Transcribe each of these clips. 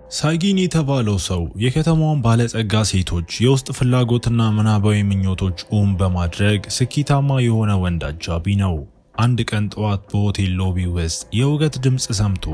ሳይጊን የተባለው ሰው የከተማዋን ባለጸጋ ሴቶች የውስጥ ፍላጎትና ምናባዊ ምኞቶች እውን በማድረግ ስኬታማ የሆነ ወንድ አጃቢ ነው። አንድ ቀን ጠዋት በሆቴል ሎቢ ውስጥ የውገት ድምፅ ሰምቶ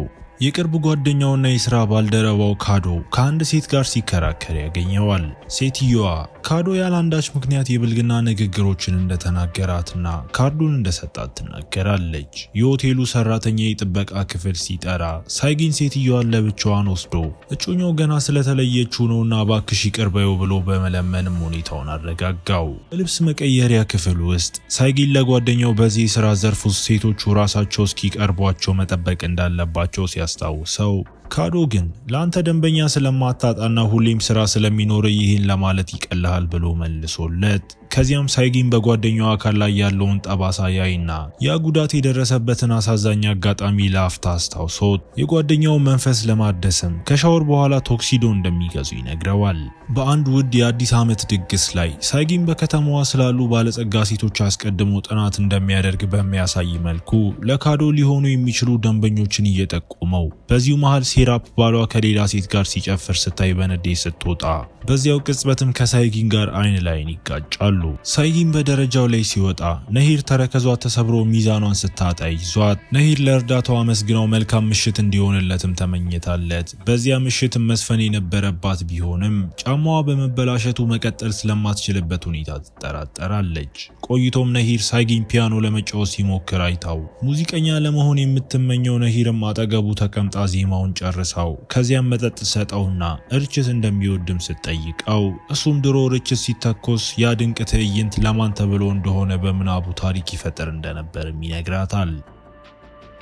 የቅርብ ጓደኛውና የሥራ ባልደረባው ካዶ ከአንድ ሴት ጋር ሲከራከር ያገኘዋል። ሴትየዋ ካዶ ያለ አንዳች ምክንያት የብልግና ንግግሮችን እንደተናገራትና ካርዱን እንደሰጣት ትናገራለች። የሆቴሉ ሰራተኛ የጥበቃ ክፍል ሲጠራ ሳይጊን ሴትየዋን ለብቻዋን ወስዶ እጮኛው ገና ስለተለየችው ነውና እባክሽ ይቅር በይው ብሎ በመለመንም ሁኔታውን አረጋጋው። በልብስ መቀየሪያ ክፍል ውስጥ ሳይጊን ለጓደኛው በዚህ የሥራ ዘርፍ ውስጥ ሴቶቹ ራሳቸው እስኪቀርቧቸው መጠበቅ እንዳለባቸው ሲያስታውሰው ካዶ ግን ለአንተ ደንበኛ ስለማታጣና ሁሌም ስራ ስለሚኖር ይህን ለማለት ይቀልሃል ብሎ መልሶለት ከዚያም ሳይጊን በጓደኛው አካል ላይ ያለውን ጠባሳ ያይና ያ ጉዳት የደረሰበትን አሳዛኝ አጋጣሚ ለአፍታ አስታውሶት የጓደኛውን መንፈስ ለማደስም ከሻወር በኋላ ቶክሲዶ እንደሚገዙ ይነግረዋል። በአንድ ውድ የአዲስ ዓመት ድግስ ላይ ሳይጊን በከተማዋ ስላሉ ባለጸጋ ሴቶች አስቀድሞ ጥናት እንደሚያደርግ በሚያሳይ መልኩ ለካዶ ሊሆኑ የሚችሉ ደንበኞችን እየጠቆመው በዚሁ መሃል ሴራፕ ባሏ ከሌላ ሴት ጋር ሲጨፍር ስታይ በንዴት ስትወጣ በዚያው ቅጽበትም ከሳይጊን ጋር አይን ላይን ይጋጫሉ። ሳይጊን በደረጃው ላይ ሲወጣ ነሂር ተረከዟ ተሰብሮ ሚዛኗን ስታጣ ይዟት ነሂር ለእርዳታው አመስግናው መልካም ምሽት እንዲሆንለትም ተመኝታለት በዚያ ምሽትም መስፈን የነበረባት ቢሆንም ጫማዋ በመበላሸቱ መቀጠል ስለማትችልበት ሁኔታ ትጠራጠራለች። ቆይቶም ነሂር ሳይጊን ፒያኖ ለመጫወት ሲሞክር አይታው ሙዚቀኛ ለመሆን የምትመኘው ነሂርም አጠገቡ ተቀምጣ ዜማውን ጨርሳው ከዚያም መጠጥ ሰጠውና ርችት እንደሚወድም ስትጠይቀው እሱም ድሮ ርችት ሲተኮስ ያ ድንቅ ትዕይንት ለማን ተብሎ እንደሆነ በምናቡ ታሪክ ይፈጠር እንደነበርም ይነግራታል።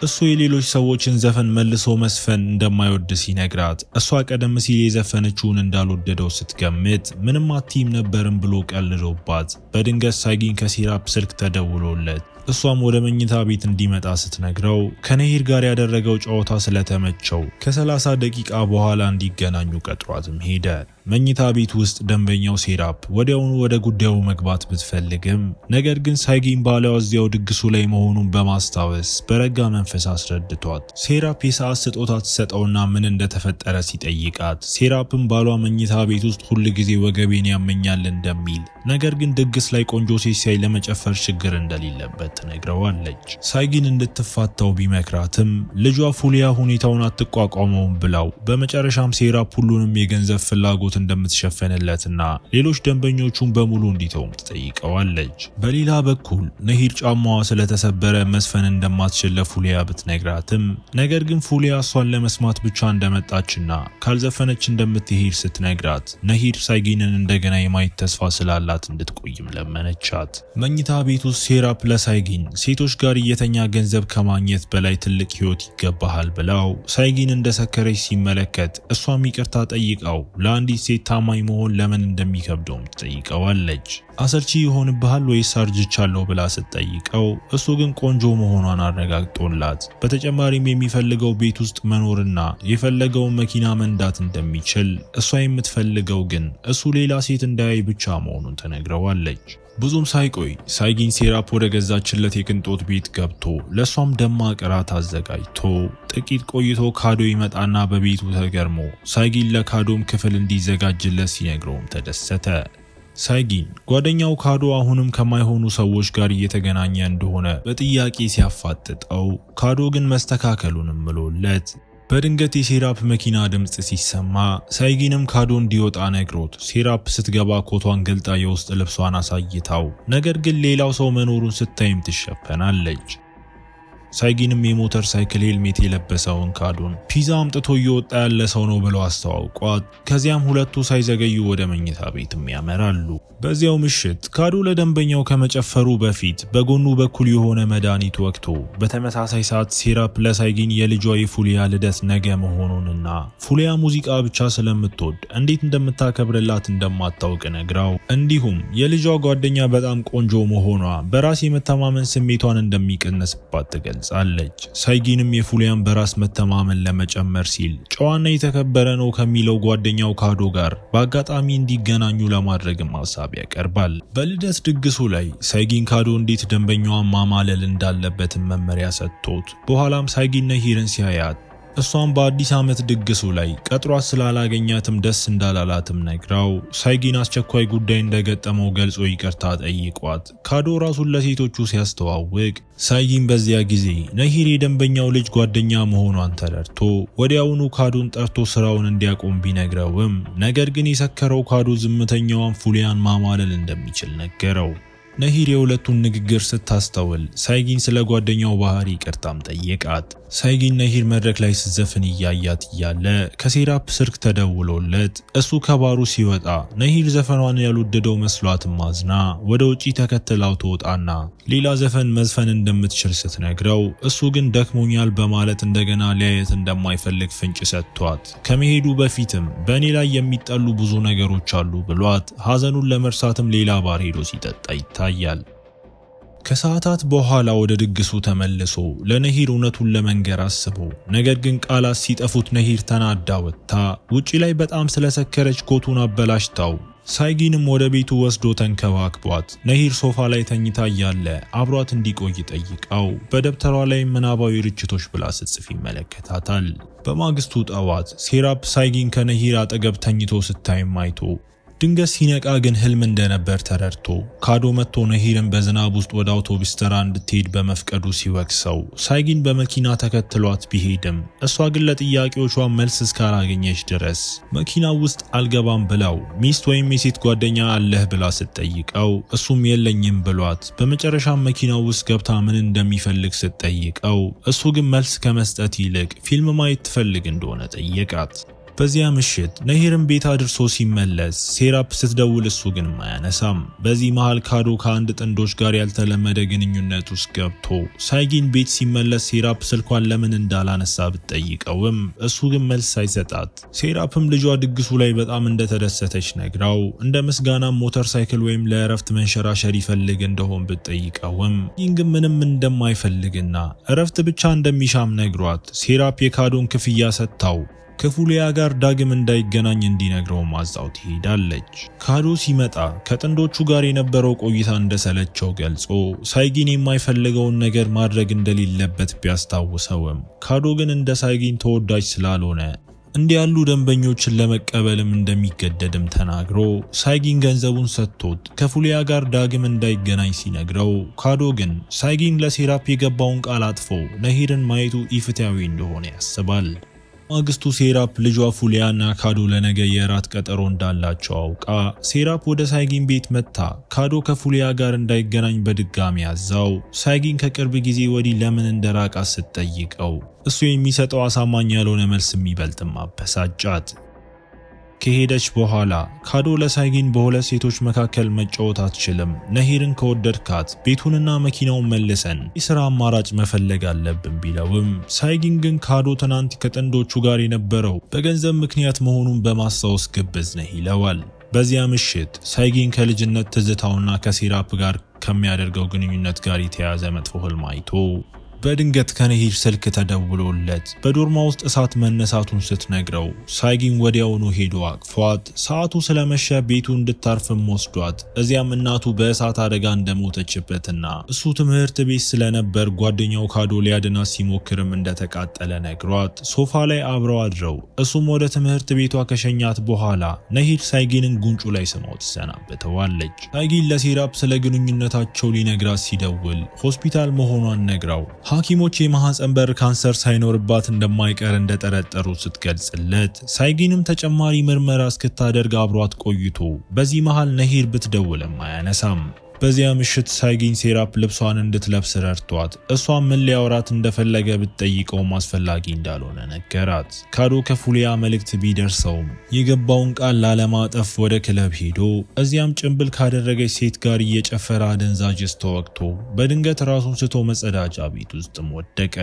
እሱ የሌሎች ሰዎችን ዘፈን መልሶ መስፈን እንደማይወድ ሲነግራት እሷ ቀደም ሲል የዘፈነችውን እንዳልወደደው ስትገምት ምንም አትይም ነበርም ብሎ ቀልዶባት በድንገት ሳይጊን ከሴራፕ ስልክ ተደውሎለት እሷም ወደ መኝታ ቤት እንዲመጣ ስትነግረው ከነሂር ጋር ያደረገው ጨዋታ ስለተመቸው ከ30 ደቂቃ በኋላ እንዲገናኙ ቀጥሯትም ሄደ። መኝታ ቤት ውስጥ ደንበኛው ሴራፕ ወዲያውኑ ወደ ጉዳዩ መግባት ብትፈልግም ነገር ግን ሳይጊን ባሏ እዚያው ድግሱ ላይ መሆኑን በማስታወስ በረጋ መንፈስ አስረድቷት ሴራፕ የሰዓት ስጦታ ትሰጠውና ምን እንደተፈጠረ ሲጠይቃት ሴራፕም ባሏ መኝታ ቤት ውስጥ ሁል ጊዜ ወገቤን ያመኛል እንደሚል ነገር ግን ድግስ ላይ ቆንጆ ሴት ሲያይ ለመጨፈር ችግር እንደሌለበት ትነግረዋለች። ሳይጊን እንድትፋታው ቢመክራትም ልጇ ፉሊያ ሁኔታውን አትቋቋመውም ብላው በመጨረሻም ሴራፕ ሁሉንም የገንዘብ ፍላጎት እንደምትሸፈንለትና ሌሎች ደንበኞቹን በሙሉ እንዲተውም ትጠይቀዋለች። በሌላ በኩል ነሂር ጫማዋ ስለተሰበረ መስፈን እንደማትችል ለፉሊያ ብትነግራትም ነገር ግን ፉሊያ እሷን ለመስማት ብቻ እንደመጣችና ካልዘፈነች እንደምትሄድ ስትነግራት ነሂር ሳይጊንን እንደገና የማየት ተስፋ ስላላት እንድትቆይም ለመነቻት። መኝታ ቤት ውስጥ ሴራፕ ለሳይጊን ሴቶች ጋር እየተኛ ገንዘብ ከማግኘት በላይ ትልቅ ህይወት ይገባሃል ብለው ሳይጊን እንደሰከረች ሲመለከት እሷም ይቅርታ ጠይቀው ለአንዲት ሴት ታማኝ መሆን ለምን እንደሚከብደውም ትጠይቀዋለች። አሰልቺ ይሆንብሃል ወይስ አርጅቻለሁ ብላ ስትጠይቀው እሱ ግን ቆንጆ መሆኗን አረጋግጦላት በተጨማሪም የሚፈልገው ቤት ውስጥ መኖርና የፈለገውን መኪና መንዳት እንደሚችል እሷ የምትፈልገው ግን እሱ ሌላ ሴት እንዳያይ ብቻ መሆኑን ትነግረዋለች። ብዙም ሳይቆይ ሳይጊን ሴራፕ ወደ ገዛችለት የቅንጦት ቤት ገብቶ ለሷም ደማቅ እራት አዘጋጅቶ ጥቂት ቆይቶ ካዶ ይመጣና በቤቱ ተገርሞ ሳይጊን ለካዶም ክፍል እንዲዘጋጅለት ሲነግረውም ተደሰተ። ሳይጊን ጓደኛው ካዶ አሁንም ከማይሆኑ ሰዎች ጋር እየተገናኘ እንደሆነ በጥያቄ ሲያፋጥጠው ካዶ ግን መስተካከሉንም ምሎለት በድንገት የሴራፕ መኪና ድምጽ ሲሰማ ሳይጊንም ካዶ እንዲወጣ ነግሮት ሴራፕ ስትገባ ኮቷን ገልጣ የውስጥ ልብሷን አሳይታው ነገር ግን ሌላው ሰው መኖሩን ስታይም ትሸፈናለች። ሳይጊንም የሞተር ሳይክል ሄልሜት የለበሰውን ካዶን ፒዛ አምጥቶ እየወጣ ያለ ሰው ነው ብለው አስተዋውቋት ከዚያም ሁለቱ ሳይዘገዩ ወደ መኝታ ቤትም ያመራሉ። በዚያው ምሽት ካዶ ለደንበኛው ከመጨፈሩ በፊት በጎኑ በኩል የሆነ መድኃኒት ወቅቶ በተመሳሳይ ሰዓት ሴራፕ ለሳይጊን የልጇ የፉሊያ ልደት ነገ መሆኑንና ፉሊያ ሙዚቃ ብቻ ስለምትወድ እንዴት እንደምታከብርላት እንደማታውቅ ነግራው እንዲሁም የልጇ ጓደኛ በጣም ቆንጆ መሆኗ በራስ የመተማመን ስሜቷን እንደሚቀንስባት ትገልጻለች። ሳይጊንም የፉሊያን በራስ መተማመን ለመጨመር ሲል ጨዋና የተከበረ ነው ከሚለው ጓደኛው ካዶ ጋር በአጋጣሚ እንዲገናኙ ለማድረግም ሀሳብ ያቀርባል። በልደት ድግሱ ላይ ሳይጊን ካዶ እንዴት ደንበኛዋን ማማለል እንዳለበትም መመሪያ ሰጥቶት በኋላም ሳይጊን ነሂርን ሲያያት እሷም በአዲስ ዓመት ድግሱ ላይ ቀጥሯት ስላላገኛትም ደስ እንዳላላትም ነግራው ሳይጊን አስቸኳይ ጉዳይ እንደገጠመው ገልጾ ይቅርታ ጠይቋት ካዶ ራሱን ለሴቶቹ ሲያስተዋውቅ ሳይጊን በዚያ ጊዜ ነሂር የደንበኛው ልጅ ጓደኛ መሆኗን ተረድቶ ወዲያውኑ ካዶን ጠርቶ ስራውን እንዲያቆም ቢነግረውም ነገር ግን የሰከረው ካዶ ዝምተኛዋን ፉሊያን ማማለል እንደሚችል ነገረው። ነሂር የሁለቱን ንግግር ስታስተውል ሳይጊን ስለ ጓደኛው ባህሪ ይቅርታም ጠየቃት። ሳይጊን ነሂር መድረክ ላይ ስትዘፍን እያያት እያለ ከሴራፕ ስልክ ተደውሎለት እሱ ከባሩ ሲወጣ ነሂር ዘፈኗን ያልወደደው መስሏትም አዝና ወደ ውጪ ተከትላው ትወጣና ሌላ ዘፈን መዝፈን እንደምትችል ስትነግረው እሱ ግን ደክሞኛል በማለት እንደገና ሊያየት እንደማይፈልግ ፍንጭ ሰጥቷት ከመሄዱ በፊትም በእኔ ላይ የሚጠሉ ብዙ ነገሮች አሉ ብሏት ሐዘኑን ለመርሳትም ሌላ ባር ሄዶ ሲጠጣ ይታያል። ከሰዓታት በኋላ ወደ ድግሱ ተመልሶ ለነሂር እውነቱን ለመንገር አስቦ ነገር ግን ቃላት ሲጠፉት ነሂር ተናዳ ወጥታ ውጪ ላይ በጣም ስለሰከረች ኮቱን አበላሽታው ሳይጊንም ወደ ቤቱ ወስዶ ተንከባክቧት ነሂር ሶፋ ላይ ተኝታ እያለ አብሯት እንዲቆይ ጠይቃው በደብተሯ ላይ ምናባዊ ርችቶች ብላ ስትጽፍ ይመለከታታል። በማግስቱ ጠዋት ሴራፕ ሳይጊን ከነሂር አጠገብ ተኝቶ ስታይም አይቶ ድንገት ሲነቃ ግን ህልም እንደነበር ተረድቶ ካዶ መጥቶ ነሂርን በዝናብ ውስጥ ወደ አውቶቡስ ተራ እንድትሄድ በመፍቀዱ ሲወቅሰው ሳይጊን በመኪና ተከትሏት ቢሄድም እሷ ግን ለጥያቄዎቿ መልስ እስካላገኘች ድረስ መኪናው ውስጥ አልገባም ብላው ሚስት ወይም የሴት ጓደኛ አለህ ብላ ስትጠይቀው እሱም የለኝም ብሏት በመጨረሻም መኪናው ውስጥ ገብታ ምን እንደሚፈልግ ስትጠይቀው እሱ ግን መልስ ከመስጠት ይልቅ ፊልም ማየት ትፈልግ እንደሆነ ጠየቃት። በዚያ ምሽት ነሂርን ቤት አድርሶ ሲመለስ ሴራፕ ስትደውል እሱ ግን አያነሳም። በዚህ መሃል ካዶ ከአንድ ጥንዶች ጋር ያልተለመደ ግንኙነት ውስጥ ገብቶ ሳይጊን ቤት ሲመለስ ሴራፕ ስልኳን ለምን እንዳላነሳ ብትጠይቀውም እሱ ግን መልስ ሳይሰጣት ሴራፕም ልጇ ድግሱ ላይ በጣም እንደተደሰተች ነግራው እንደ ምስጋናም ሞተር ሳይክል ወይም ለእረፍት መንሸራሸር ይፈልግ እንደሆን ብትጠይቀውም ይህን ግን ምንም እንደማይፈልግና እረፍት ብቻ እንደሚሻም ነግሯት ሴራፕ የካዶን ክፍያ ሰጥታው ከፉሊያ ጋር ዳግም እንዳይገናኝ እንዲነግረው ማዛው ትሄዳለች። ካዶ ሲመጣ ከጥንዶቹ ጋር የነበረው ቆይታ እንደሰለቸው ገልጾ ሳይጊን የማይፈልገውን ነገር ማድረግ እንደሌለበት ቢያስታውሰውም ካዶ ግን እንደ ሳይጊን ተወዳጅ ስላልሆነ እንዲህ ያሉ ደንበኞችን ለመቀበልም እንደሚገደድም ተናግሮ ሳይጊን ገንዘቡን ሰጥቶት ከፉሊያ ጋር ዳግም እንዳይገናኝ ሲነግረው ካዶ ግን ሳይጊን ለሴራፕ የገባውን ቃል አጥፎ ነሂርን ማየቱ ኢፍትያዊ እንደሆነ ያስባል። ማግስቱ ሴራፕ ልጇ ፉሊያና ካዶ ለነገ የራት ቀጠሮ እንዳላቸው አውቃ ሴራፕ ወደ ሳይጊን ቤት መጥታ ካዶ ከፉሊያ ጋር እንዳይገናኝ በድጋሚ ያዛው ሳይጊን ከቅርብ ጊዜ ወዲህ ለምን እንደራቃ ስትጠይቀው እሱ የሚሰጠው አሳማኝ ያልሆነ መልስ የሚበልጥም አበሳጫት። ከሄደች በኋላ ካዶ ለሳይጊን በሁለት ሴቶች መካከል መጫወት አትችልም፣ ነሂርን ከወደድካት ቤቱንና መኪናውን መልሰን የሥራ አማራጭ መፈለግ አለብን ቢለውም ሳይጊን ግን ካዶ ትናንት ከጥንዶቹ ጋር የነበረው በገንዘብ ምክንያት መሆኑን በማስታወስ ግብዝ ነህ ይለዋል። በዚያ ምሽት ሳይጊን ከልጅነት ትዝታውና ከሴራፕ ጋር ከሚያደርገው ግንኙነት ጋር የተያያዘ መጥፎ ህልም አይቶ በድንገት ከነሂር ስልክ ተደውሎለት በዶርማ ውስጥ እሳት መነሳቱን ስትነግረው ሳይጊን ወዲያውኑ ሄዶ አቅፏት ሰዓቱ ስለመሸ ቤቱ እንድታርፍም ወስዷት እዚያም እናቱ በእሳት አደጋ እንደሞተችበትና እሱ ትምህርት ቤት ስለነበር ጓደኛው ካዶ ሊያድናት ሲሞክርም እንደተቃጠለ ነግሯት ሶፋ ላይ አብረው አድረው እሱም ወደ ትምህርት ቤቷ ከሸኛት በኋላ ነሂር ሳይጊንን ጉንጩ ላይ ስማው ትሰናበተዋለች። ሳይጊን ለሴራፕ ስለ ግንኙነታቸው ሊነግራት ሲደውል ሆስፒታል መሆኗን ነግራው ሐኪሞች የማህፀን በር ካንሰር ሳይኖርባት እንደማይቀር እንደጠረጠሩ ስትገልጽለት ሳይጊንም ተጨማሪ ምርመራ እስክታደርግ አብሯት ቆይቶ በዚህ መሃል ነሂር ብትደውልም አያነሳም። በዚያ ምሽት ሳይጊን ሴራፕ ልብሷን እንድትለብስ ረድቷት እሷም ምን ሊያወራት እንደፈለገ ብትጠይቀውም አስፈላጊ እንዳልሆነ ነገራት። ካዶ ከፉሊያ መልእክት ቢደርሰውም የገባውን ቃል ላለማጠፍ ወደ ክለብ ሄዶ እዚያም ጭንብል ካደረገች ሴት ጋር እየጨፈረ አደንዛዥ ተወግቶ በድንገት ራሱን ስቶ መጸዳጃ ቤት ውስጥም ወደቀ።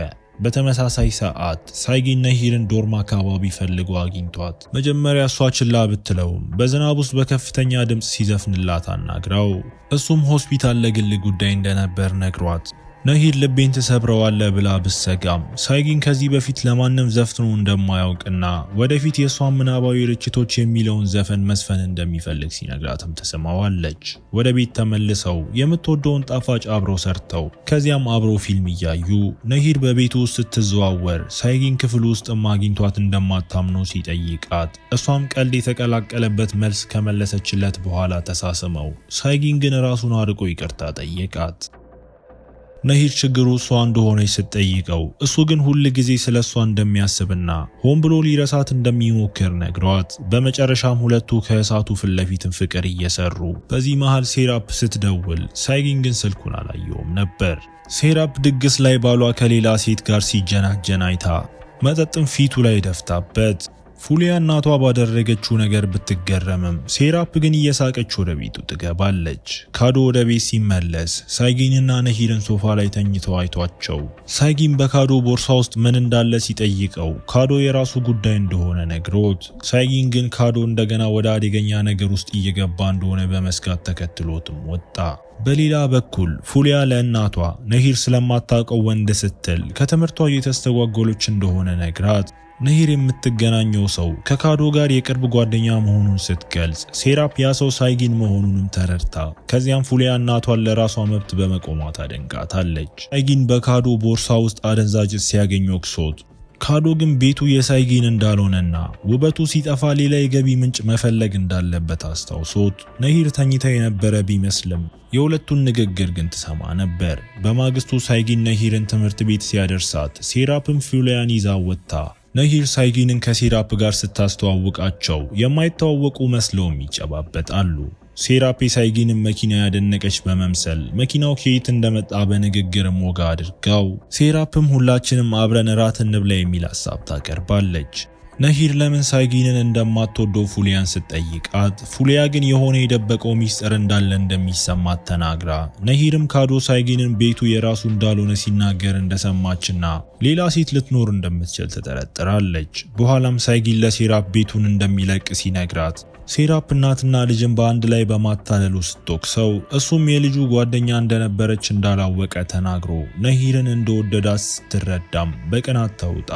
በተመሳሳይ ሰዓት ሳይጊን ነሂርን ዶርም አካባቢ ፈልጎ አግኝቷት መጀመሪያ እሷ ችላ ብትለውም በዝናብ ውስጥ በከፍተኛ ድምፅ ሲዘፍንላት አናግራው እሱም ሆስፒታል ለግል ጉዳይ እንደነበር ነግሯት ነሂር ልቤን ተሰብረዋለህ ብላ ብሰጋም ሳይጊን ከዚህ በፊት ለማንም ዘፍኖ እንደማያውቅና ወደፊት የሷን ምናባዊ ርችቶች የሚለውን ዘፈን መስፈን እንደሚፈልግ ሲነግራትም ተሰማዋለች። ወደ ቤት ተመልሰው የምትወደውን ጣፋጭ አብረው ሰርተው ከዚያም አብረው ፊልም እያዩ ነሂር በቤቱ ውስጥ ስትዘዋወር ሳይጊን ክፍል ውስጥ አግኝቷት እንደማታምነው ሲጠይቃት እሷም ቀልድ የተቀላቀለበት መልስ ከመለሰችለት በኋላ ተሳስመው ሳይጊን ግን ራሱን አርቆ ይቅርታ ጠየቃት። ነሂር ችግሩ እሷ እንደሆነች ስትጠይቀው እሱ ግን ሁል ጊዜ ስለ እሷ እንደሚያስብና ሆን ብሎ ሊረሳት እንደሚሞክር ነግሯት በመጨረሻም ሁለቱ ከእሳቱ ፊት ለፊትም ፍቅር እየሰሩ በዚህ መሃል ሴራፕ ስትደውል ሳይጊን ግን ስልኩን አላየውም ነበር። ሴራፕ ድግስ ላይ ባሏ ከሌላ ሴት ጋር ሲጀናጀን አይታ መጠጥም ፊቱ ላይ ደፍታበት ፉሊያ እናቷ ባደረገችው ነገር ብትገረምም ሴራፕ ግን እየሳቀች ወደ ቤቱ ትገባለች። ካዶ ወደ ቤት ሲመለስ ሳይጊንና ነሂርን ሶፋ ላይ ተኝተው አይቷቸው ሳይጊን በካዶ ቦርሳ ውስጥ ምን እንዳለ ሲጠይቀው ካዶ የራሱ ጉዳይ እንደሆነ ነግሮት ሳይጊን ግን ካዶ እንደገና ወደ አደገኛ ነገር ውስጥ እየገባ እንደሆነ በመስጋት ተከትሎትም ወጣ። በሌላ በኩል ፉሊያ ለእናቷ ነሂር ስለማታውቀው ወንድ ስትል ከትምህርቷ እየተስተጓጎለች እንደሆነ ነግራት ነሂር የምትገናኘው ሰው ከካዶ ጋር የቅርብ ጓደኛ መሆኑን ስትገልጽ ሴራፕ ያ ሰው ሳይጊን መሆኑንም ተረድታ ከዚያም ፉሊያ እናቷን ለራሷ መብት በመቆሟ ታደንቃታለች። ሳይጊን በካዶ ቦርሳ ውስጥ አደንዛዥ ሲያገኝ ወቅሶት ካዶ ግን ቤቱ የሳይጊን እንዳልሆነና ውበቱ ሲጠፋ ሌላ የገቢ ምንጭ መፈለግ እንዳለበት አስታውሶት ነሂር ተኝታ የነበረ ቢመስልም የሁለቱን ንግግር ግን ትሰማ ነበር። በማግስቱ ሳይጊን ነሂርን ትምህርት ቤት ሲያደርሳት ሴራፕም ፉሊያን ይዛ ወጥታ ነሂር ሳይጊንን ከሴራፕ ጋር ስታስተዋውቃቸው የማይተዋወቁ መስለውም ይጨባበጣሉ። ሴራፕ የሳይጊንን መኪና ያደነቀች በመምሰል መኪናው ከየት እንደመጣ በንግግር ሞጋ አድርጋው ሴራፕም ሁላችንም አብረን እራት እንብላ የሚል ሐሳብ ታቀርባለች። ነሂር ለምን ሳይጊንን እንደማትወደው ፉሊያን ስትጠይቃት ፉሊያ ግን የሆነ የደበቀው ሚስጥር እንዳለ እንደሚሰማት ተናግራ ነሂርም ካዶ ሳይጊንን ቤቱ የራሱ እንዳልሆነ ሲናገር እንደሰማችና ሌላ ሴት ልትኖር እንደምትችል ትጠረጥራለች። በኋላም ሳይጊን ለሴራፕ ቤቱን እንደሚለቅ ሲነግራት ሴራፕ እናትና ልጅን በአንድ ላይ በማታለሉ ስትወቅሰው እሱም የልጁ ጓደኛ እንደነበረች እንዳላወቀ ተናግሮ ነሂርን እንደወደዳት ስትረዳም በቅናት ተውጣ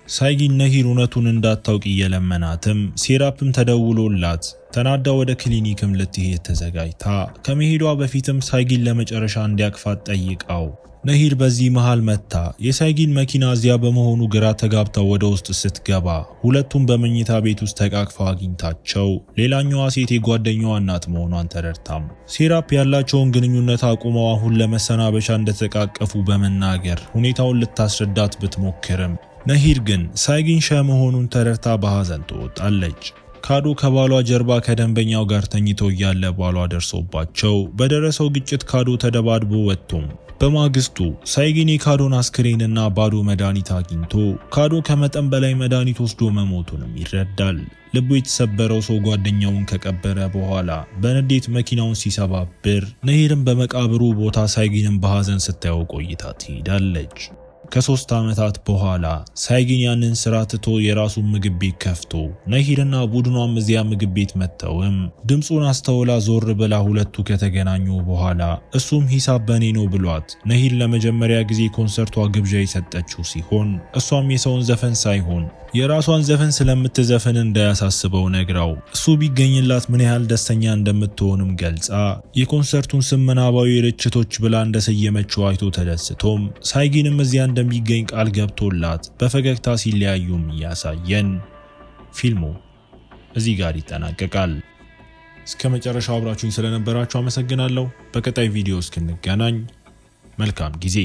ሳይጊን ነሂር እውነቱን እንዳታውቅ እየለመናትም ሴራፕም ተደውሎላት ተናዳ ወደ ክሊኒክም ልትሄድ ተዘጋጅታ ከመሄዷ በፊትም ሳይጊን ለመጨረሻ እንዲያቅፋት ጠይቃው ነሂር በዚህ መሃል መታ የሳይጊን መኪና እዚያ በመሆኑ ግራ ተጋብተው ወደ ውስጥ ስትገባ ሁለቱም በመኝታ ቤት ውስጥ ተቃቅፈው አግኝታቸው ሌላኛዋ ሴት የጓደኛዋ እናት መሆኗን ተረድታም ሴራፕ ያላቸውን ግንኙነት አቁመው አሁን ለመሰናበቻ እንደተቃቀፉ በመናገር ሁኔታውን ልታስረዳት ብትሞክርም ነሂር ግን ሳይጊን ሸ መሆኑን ተረድታ በሐዘን ትወጣለች። ካዶ ከባሏ ጀርባ ከደንበኛው ጋር ተኝቶ እያለ ባሏ ደርሶባቸው በደረሰው ግጭት ካዶ ተደባድቦ ወጥቶም በማግስቱ ሳይጊን የካዶን አስክሬንና ባዶ መድኃኒት አግኝቶ ካዶ ከመጠን በላይ መድኃኒት ወስዶ መሞቱንም ይረዳል። ልቡ የተሰበረው ሰው ጓደኛውን ከቀበረ በኋላ በንዴት መኪናውን ሲሰባብር ነሂርም በመቃብሩ ቦታ ሳይጊንን በሐዘን ስታየው ቆይታ ትሄዳለች። ከ3 ዓመታት በኋላ ሳይጊን ያንን ስራ ትቶ የራሱን ምግብ ቤት ከፍቶ ነሂርና ቡድኗም እዚያ ምግብ ቤት መተውም ድምጹን አስተውላ ዞር ብላ ሁለቱ ከተገናኙ በኋላ እሱም ሂሳብ በኔ ነው ብሏት ነሂር ለመጀመሪያ ጊዜ ኮንሰርቷ ግብዣ የሰጠችው ሲሆን እሷም የሰውን ዘፈን ሳይሆን የራሷን ዘፈን ስለምትዘፈን እንዳያሳስበው ነግራው እሱ ቢገኝላት ምን ያህል ደስተኛ እንደምትሆንም ገልጻ የኮንሰርቱን ስም ምናባዊ ርችቶች ብላ እንደሰየመችው አይቶ ተደስቶም ሳይጊንም እዚያ እንደሚገኝ ቃል ገብቶላት በፈገግታ ሲለያዩም እያሳየን ፊልሙ እዚህ ጋር ይጠናቀቃል። እስከ መጨረሻው አብራችሁኝ ስለነበራችሁ አመሰግናለሁ። በቀጣይ ቪዲዮ እስክንገናኝ መልካም ጊዜ